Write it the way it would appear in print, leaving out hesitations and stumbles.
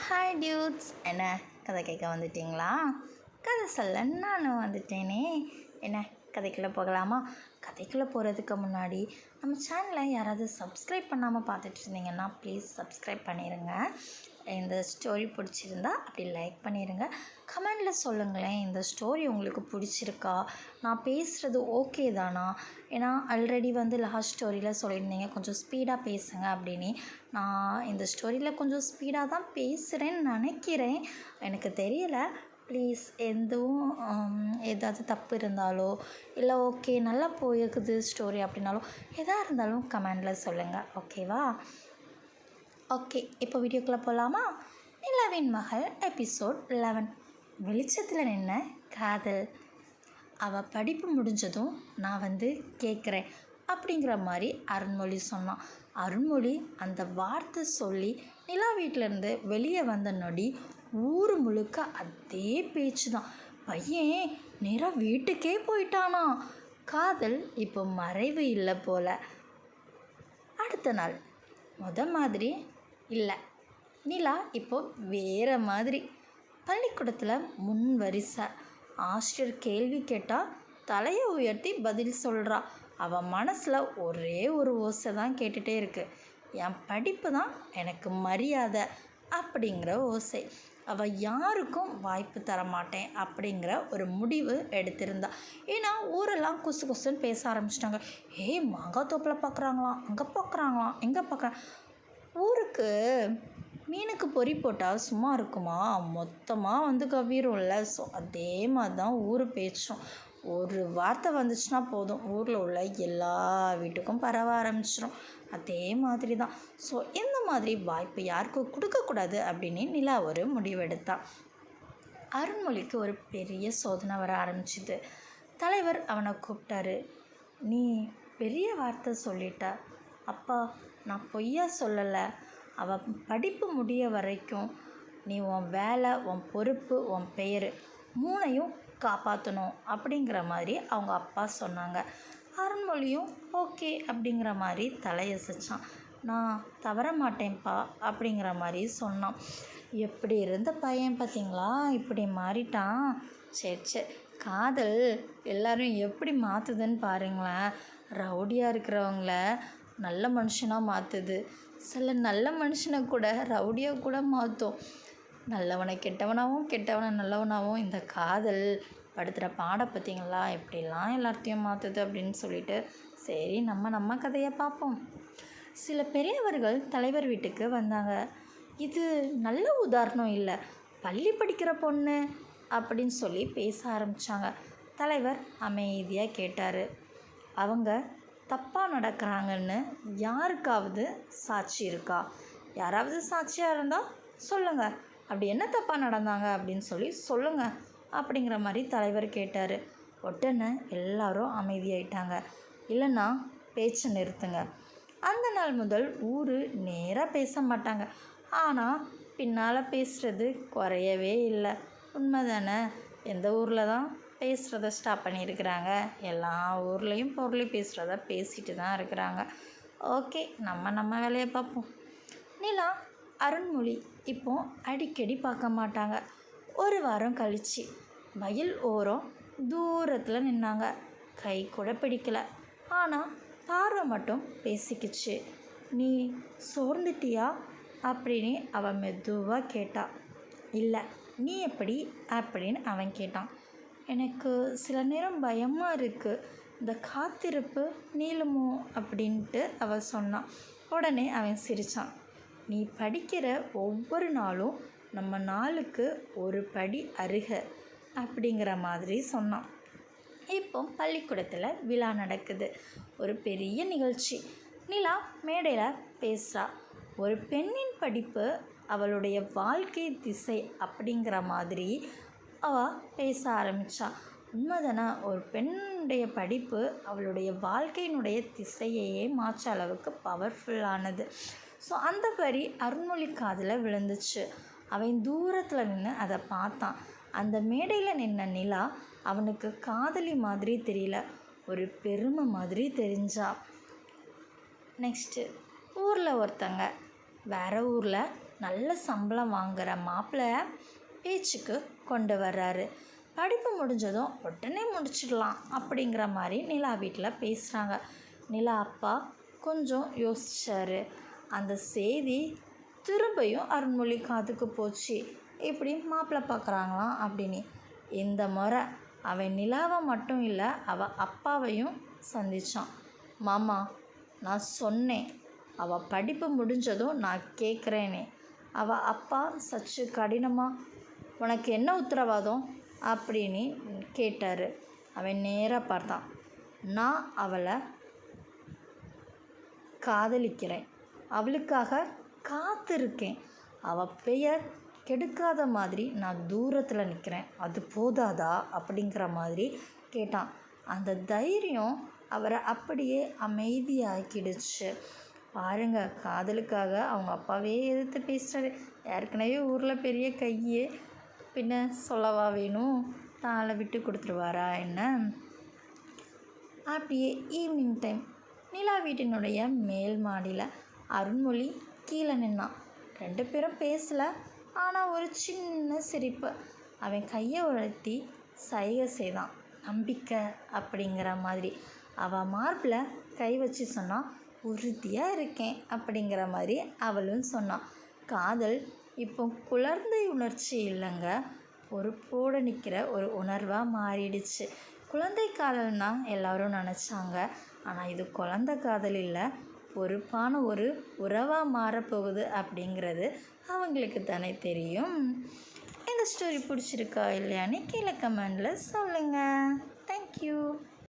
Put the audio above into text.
Hi dudes, என்ன கதை கேட்க வந்துட்டிங்களா? கதை சொல்ல நானும் வந்துட்டேனே. என்ன கதைக்குள்ளே போகலாமா? கதைக்குள்ளே போகிறதுக்கு முன்னாடி நம்ம சேனலை யாராவது சப்ஸ்கிரைப் பண்ணாமல் பார்த்துட்டு இருந்தீங்கன்னா ப்ளீஸ் சப்ஸ்கிரைப் பண்ணிடுங்க. இந்த ஸ்டோரி பிடிச்சிருந்தா அப்படி லைக் பண்ணிடுங்க. கமெண்டில் சொல்லுங்களேன், இந்த ஸ்டோரி உங்களுக்கு பிடிச்சிருக்கா, நான் பேசுகிறது ஓகே தானா? ஏன்னா ஆல்ரெடி லாஸ்ட் ஸ்டோரியில் சொல்லியிருந்தீங்க கொஞ்சம் ஸ்பீடாக பேசுங்க அப்படின்னு. நான் இந்த ஸ்டோரியில் கொஞ்சம் ஸ்பீடாக தான் பேசுகிறேன்னு நினைக்கிறேன், எனக்கு தெரியலை. ப்ளீஸ் எதுவும் ஏதாவது தப்பு இருந்தாலோ இல்லை ஓகே நல்லா போயிருக்குது ஸ்டோரி அப்படின்னாலோ எதாக இருந்தாலும் கமெண்டில் சொல்லுங்கள், ஓகேவா? ஓகே, இப்போ வீடியோக்குள்ளே போகலாமா? நிலாவின் மகள் எபிசோட் 11. வெளிச்சத்தில் நின்ன காதல். அவள் படிப்பு முடிஞ்சதும் நான் கேட்குறேன் அப்படிங்கிற மாதிரி அருண்மொழி சொன்னான். அருண்மொழி அந்த வார்த்தை சொல்லி நிலா வீட்டிலேருந்து வெளியே வந்த நொடி ஊர் முழுக்க அதே பேச்சு தான். பையன் நேராக வீட்டுக்கே போயிட்டானா? காதல் இப்போ மறைவு இல்லை போல. அடுத்த நாள் மாதிரி இல்லை, நிலா இப்போ வேறு மாதிரி. பள்ளிக்கூடத்தில் முன் வரிசை. ஆசிரியர் கேள்வி கேட்டால் தலையை உயர்த்தி பதில் சொல்கிறா. அவள் மனசில் ஒரே ஒரு ஓசை தான் கேட்டுகிட்டே இருக்கு, என் படிப்பு தான் எனக்கு மரியாதை அப்படிங்கிற ஓசை. அவள் யாருக்கும் வாய்ப்பு தரமாட்டேன் அப்படிங்கிற ஒரு முடிவு எடுத்திருந்தா. ஏன்னா ஊரெல்லாம் குசு குசுன்னு பேச ஆரம்பிச்சிட்டாங்க. மாங்காத்தோப்பில் பார்க்குறாங்களாம், அங்கே பார்க்குறாங்களாம், எங்கே பார்க்குறாங்க. ஊருக்கு மீனுக்கு பொறி போட்டால் சும்மா இருக்குமா? மொத்தமாக கவ்விரும்ல. ஸோ அதே மாதிரி தான் ஊர் பேச்சும். ஒரு வார்த்தை வந்துச்சுன்னா போதும், ஊரில் உள்ள எல்லா வீட்டுக்கும் பரவ ஆரம்பிச்சிடும். அதே மாதிரி தான். ஸோ இந்த மாதிரி வாய்ப்பு யாருக்கும் கொடுக்கக்கூடாது அப்படின்னு நிலா ஒரு முடிவெடுத்தான். அருண்மொழிக்கு ஒரு பெரிய சோதனை வர ஆரம்பிச்சிது. தலைவர் அவனை கூப்பிட்டாரு. நீ பெரிய வார்த்தை சொல்லிட்ட அப்பா, நான் பொய்யா சொல்லலை. அவள் படிப்பு முடிய வரைக்கும் நீ உன் வேலை, உன் பொறுப்பு, உன் பெயர் மூணையும் காப்பாற்றணும் அப்படிங்கிற மாதிரி அவங்க அப்பா சொன்னாங்க. அருண்மொழியும் ஓகே அப்படிங்கிற மாதிரி தலையசைச்சான். நான் தவற மாட்டேன்ப்பா அப்படிங்கிற மாதிரி சொன்னான். எப்படி இருந்த பையன் பார்த்தீங்களா, இப்படி மாறிட்டான். சரி, காதல் எல்லோரும் எப்படி மாற்றுதுன்னு பாருங்களேன். ரவுடியாக இருக்கிறவங்கள நல்ல மனுஷனாக மாற்றுது. சில நல்ல மனுஷனை கூட ரவுடியாக கூட மாற்றும். நல்லவனை கெட்டவனாகவும் கெட்டவனை நல்லவனாகவும் இந்த காதல் படுத்துகிற பாட பார்த்திங்களா, எப்படிலாம் எல்லாத்தையும் மாற்றுது அப்படின்னு சொல்லிட்டு சரி நம்ம கதையை பார்ப்போம். சில பெரியவர்கள் தலைவர் வீட்டுக்கு வந்தாங்க. இது நல்ல உதாரணம் இல்லை, பள்ளி படிக்கிற பொண்ணு அப்படின்னு சொல்லி பேச ஆரம்பித்தாங்க. தலைவர் அமைதியாக கேட்டார். அவங்க தப்பாக நடக்கிறாங்கன்னு யாருக்காவது சாட்சி இருக்கா? யாராவது சாட்சியாக இருந்தால் சொல்லுங்கள், அப்படி என்ன தப்பாக நடந்தாங்க அப்படின்னு சொல்லி சொல்லுங்கள் அப்படிங்கிற மாதிரி தலைவர் கேட்டார். உடனே எல்லாரும் அமைதியாயிட்டாங்க. இல்லைன்னா பேச்சை நிறுத்துங்க. அந்த நாள் முதல் ஊர் நேராக பேச மாட்டாங்க, ஆனால் பின்னால் பேசுகிறது குறையவே இல்லை. உண்மை தானே? எந்த ஊரில் தான் பேசுகிறத ஸ்டாப் பண்ணியிருக்கிறாங்க? எல்லா ஊர்லேயும் பொருளையும் பேசுகிறத பேசிட்டு தான் இருக்கிறாங்க. ஓகே, நம்ம வேலையை பார்ப்போம். நிலா அருண்மொழி இப்போ அடிக்கடி பார்க்க மாட்டாங்க. ஒரு வாரம் கழிச்சு வயல் ஓரம் தூரத்தில் நின்னாங்க. கை கூட பிடிக்கல, ஆனால் பார்வை மட்டும் பேசிக்கிச்சு. நீ சோர்ந்துட்டியா அப்படின்னு அவன் மெதுவாக கேட்டா. இல்லை, நீ எப்படி அப்படின்னு அவன் கேட்டான். எனக்கு சில நேரம் பயமாக இருக்குது, இந்த காத்திருப்பு நீளுமோ அப்படின்ட்டு அவள் சொன்னான். உடனே அவன் சிரித்தான். நீ படிக்கிற ஒவ்வொரு நாளும் நம்ம நாளுக்கு ஒரு படி அருக அப்படிங்கிற மாதிரி சொன்னான். இப்போ பள்ளிக்கூடத்தில் விழா நடக்குது, ஒரு பெரிய நிகழ்ச்சி. நிலா மேடையில் பேசுகிறா. ஒரு பெண்ணின் படிப்பு அவளுடைய வாழ்க்கை திசை அப்படிங்கிற மாதிரி அவள் பேச ஆரம்பித்தா. உண்மைதானே? ஒரு பெண்ணுடைய படிப்பு அவளுடைய வாழ்க்கையினுடைய திசையையே மாற்ற அளவுக்கு பவர்ஃபுல்லானது. ஸோ அந்த வரி அருண்மொழி காதில் விழுந்துச்சு. அவன் தூரத்தில் நின்று அதை பார்த்தான். அந்த மேடையில் நின்ன நிலா அவனுக்கு காதலி மாதிரி தெரியல, ஒரு பெருமை மாதிரி தெரிஞ்சா. நெக்ஸ்ட்டு ஊரில் ஒருத்தங்க வேறு ஊரில் நல்ல சம்பளம் வாங்குகிற மாப்பிள்ளை பேச்சுக்கு கொண்டு வர்றாரு. படிப்பு முடிஞ்சதும் உடனே முடிச்சிடலாம் அப்படிங்கிற மாதிரி நிலா வீட்டில் பேசுகிறாங்க. நிலா அப்பா கொஞ்சம் யோசிச்சார். அந்த செய்தி திரும்பியும் அருண்மொழி காதுக்கு போச்சு. இப்படி மாப்பிள்ளை பார்க்குறாங்களாம் அப்படின்னு. இந்த முறை அவன் நிலாவை மட்டும் இல்லை, அவள் அப்பாவையும் சந்தித்தான். மாமா, நான் சொன்னேன், அவள் படிப்பு முடிஞ்சதும் நான் கேட்குறேனே. அவள் அப்பா சற்று கடினமாக, உனக்கு என்ன உத்தரவாதம் அப்படின்னு கேட்டார். அவன் நேராக பார்த்தான். நான் அவளை காதலிக்கிறேன், அவளுக்காக காத்திருக்கேன். அவள் பெயர் கெடுக்காத மாதிரி நான் தூரத்தில் நிற்கிறேன், அது போதாதா அப்படிங்கிற மாதிரி கேட்டான். அந்த தைரியம் அவரை அப்படியே அமைதியாக்கிடுச்சு. பாருங்க, காதலுக்காக அவங்க அப்பாவே எதிர்த்து பேசுகிறாரு. ஏற்கனவே ஊரில் பெரிய கையே, பின்ன சொல்லவா வேணும்? தாளை விட்டு கொடுத்துருவாரா என்ன? அப்படியே ஈவினிங் டைம் நிலா வீட்டினுடைய மேல் மாடியில் அருண்மொழி கீழே நின்னான். 2 பேரும் பேசலை, ஆனால் ஒரு சின்ன சிரிப்பு. அவன் கையை உயர்த்தி சைகை செய்தான், நம்பிக்கை அப்படிங்கிற மாதிரி. அவள் மார்பில் கை வச்சு சொன்னான், உறுதியாக இருக்கேன் அப்படிங்கிற மாதிரி அவளும் சொன்னான். காதல் இப்போ குழந்தை உணர்ச்சி இல்லைங்க, பொறுப்போடு நிற்கிற ஒரு உணர்வாக மாறிடுச்சு. குழந்தை காதல்னா எல்லாரும் நினச்சாங்க, ஆனால் இது குழந்தை காதல் இல்லை, பொறுப்பான ஒரு உறவாக மாறப்போகுது அப்படிங்கிறது அவங்களுக்கு தானே தெரியும். இந்த ஸ்டோரி பிடிச்சிருக்கா இல்லையான்னு கீழே கமெண்டில் சொல்லுங்கள். தேங்க்யூ.